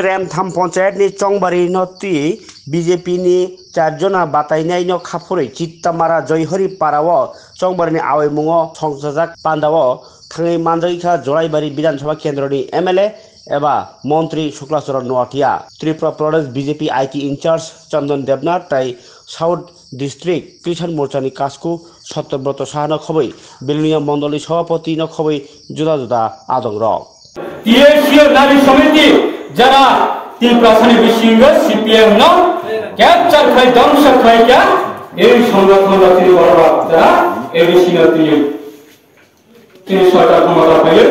रेमथाम पंचायत नि चंबारी नती बीजेपी नि चारजना बातायनाय न खाफुरै चित्तामारा जयहरी पाराव चंबारी नि आवैमुङो संसजाक पान्दाव थाङै मानजायखा जराइबारी विधानसभा केन्द्र नि एमएलए एबा मंत्री शुक्लाचरण नोवाटिया त्रिपुरा प्रदेश बीजेपी आईटी इंचार्ज चंदन देवनाथ ताई साउथ डिस्ट्रिक्ट किसान मोर्चा नि कास्कु सत्यव्रत साहा न खबै बिलनिया मंडल नि सभापति न खबै जुदा जुदा आदङ र টিএসসিও নারী সমিতি যারা ত্রিপুরা সানি বিশিঙ্গ সিপিএম ন ক্যাপচার খাই ধ্বংস খাই কা এই সংগঠন তিনি বড় যারা এই বিশিঙ্গ তিনি সরকার ক্ষমতা পেয়ে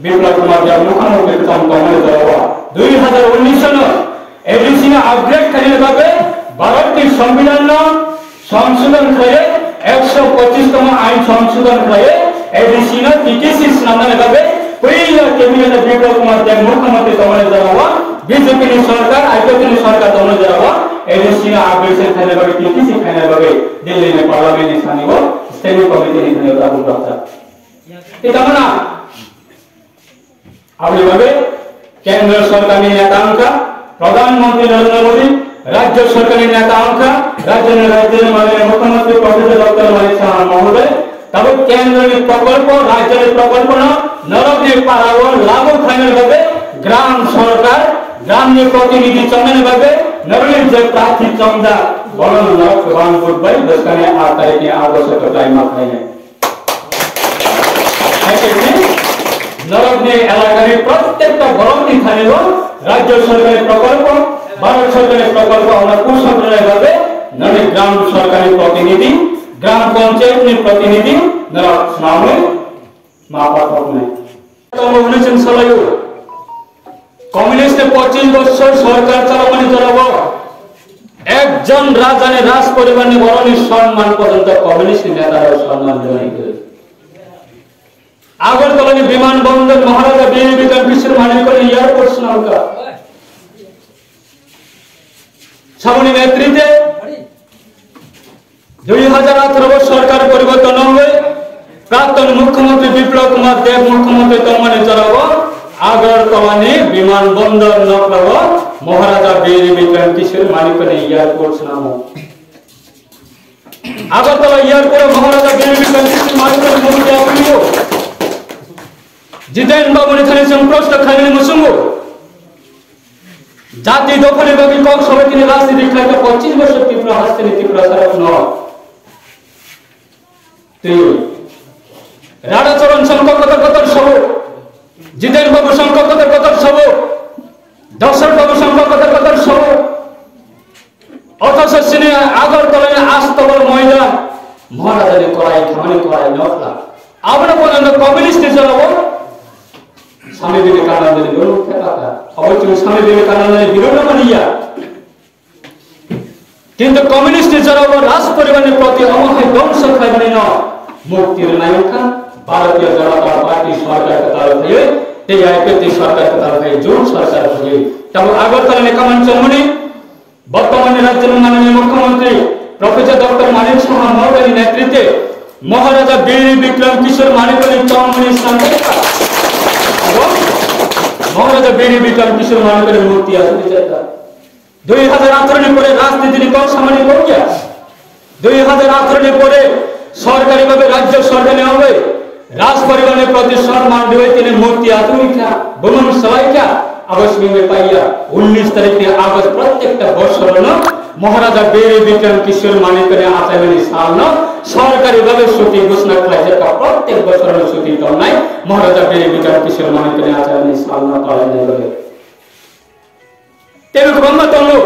বিপ্লব কুমার দেব মুখ্যমন্ত্রী কমনে দেওয়া 2019 সন এই বিশিঙ্গ আপগ্রেড করে ভাবে ভারতটি সংবিধান সংশোধন করে 125তম আইন সংশোধন করে এই বিশিঙ্গ টিটিসি নামে ভাবে पहिला कैबिनेट विप्लव कुमार देव मुख्यमंत्री तमने जरावा बीजेपी नि सरकार आईपीएफ नि सरकार तमने जरावा एडिसिना आग्रेशन खाने बगे टीटीसी खाने बगे दिल्ली ने पार्लियामेंट नि सानिगो स्टैंडिंग कमिटी नि खाने राबु रास्ता इतामना आबे बगे केंद्र सरकार नि नेता अंका प्रधानमंत्री नरेंद्र मोदी राज्य सरकार नि नेता अंका राज्य माननीय मुख्यमंत्री प्रोफेसर डॉक्टर मानिक साहा महोदय तब केंद्र नि प्रकल्प राज्य नि प्रकल्प न नरकने पारावर लागू खाने भावे ग्राम सरकार ग्राम ने प्रतिनिधि चंदन भावे नरने जे प्रार्थी चंदा बलन नरक वान गुड बाई दसकाने 8 तारिख के आवश्यक टाइम में खाने नरकने इलाका प्रत्येक गरमनी खाने राज्य सरकार प्रकल्प भारत सरकार प्रकल्प और कुशल भावे नरने ग्राम सरकारी प्रतिनिधि ग्राम पंचायत ने प्रतिनिधि नरक नामे कम्युनिस्ट 25 বছর সরকার চালামানি চালাবো একজন রাজানে রাজ পরিবার নি বরনি সম্মান পর্যন্ত কমিউনিস্ট নেতারা সম্মান দেয় আগরতলা নি বিমানবন্দর মহারাজা বীর বিক্রম কিশোর মানিকর এয়ারপোর্ট নামকা সামনে নেতৃত্বে 2018 সরকার পরিবর্তন হবে प्राक्तन मुख्यमंत्री विप्लव कुमार देव मुख्यमंत्री तमने चलाव आगरतला विमानबंदर नकलाव महाराजा वीर विक्रम किशोर मानिक एयरपोर्ट नाम आगरतला एयरपोर्ट महाराजा वीर विक्रम किशोर मानिक जितेन बाबू ने संप्रश्न खाने मुसुंगो जाति दखले बगी कक समिति ने राजनीति खाते 25 वर्ष त्रिपुरा हस्ते त्रिपुरा सरक न राधाचरण शंकर कतर सब जितेन बाबू शंकर कतर सब दशरथ बाबू शंकर कतर सब अथच सिने आगरतला आस्तबल मैदान महाराजा ने कराई खाने कराई नखला आबना पर्यंत कम्युनिस्ट चलाबो स्वामी विवेकानंद ने विरोध फेलाता अवश्य स्वामी विवेकानंद ने विरोध मानिया किंतु कम्युनिस्ट चलाबो राज परिवार प्रति अमहाय ध्वंस खाइबने न मुक्ति नायका भारतीय जनता पार्टी सरकार के तरफ है ते आईपीएफ सरकार के तरफ है जो सरकार है तब आगरतला ने कमन चमनी वर्तमान राज्य माननीय मुख्यमंत्री प्रोफेसर डॉक्टर मानिक साहा महोदय नेतृत्वे महाराजा वीर विक्रम किशोर मानिक चमनी संगठन महाराजा वीर विक्रम किशोर मानिक मूर्ति आसुदी 2018 ने परे राजनीति कम सामान्य हो गया 2018 ने परे सरकारी भावे राज्य सरकार ने হবে राज परिवार ने प्रति सम्मान दिए तीन मूर्ति आदमी क्या बुमन सलाई क्या अवश्य में पाइया 19 तारीख के अगस्त प्रत्येक वर्ष महाराजा वीर विक्रम किशोर मानिक ने आचार्य साल न सरकारी भावे छुट्टी घोषणा खाए प्रत्येक वर्ष छुट्टी तनाई महाराजा वीर विक्रम किशोर मानिक ने आचार्य साल न पालन गरे तेरे को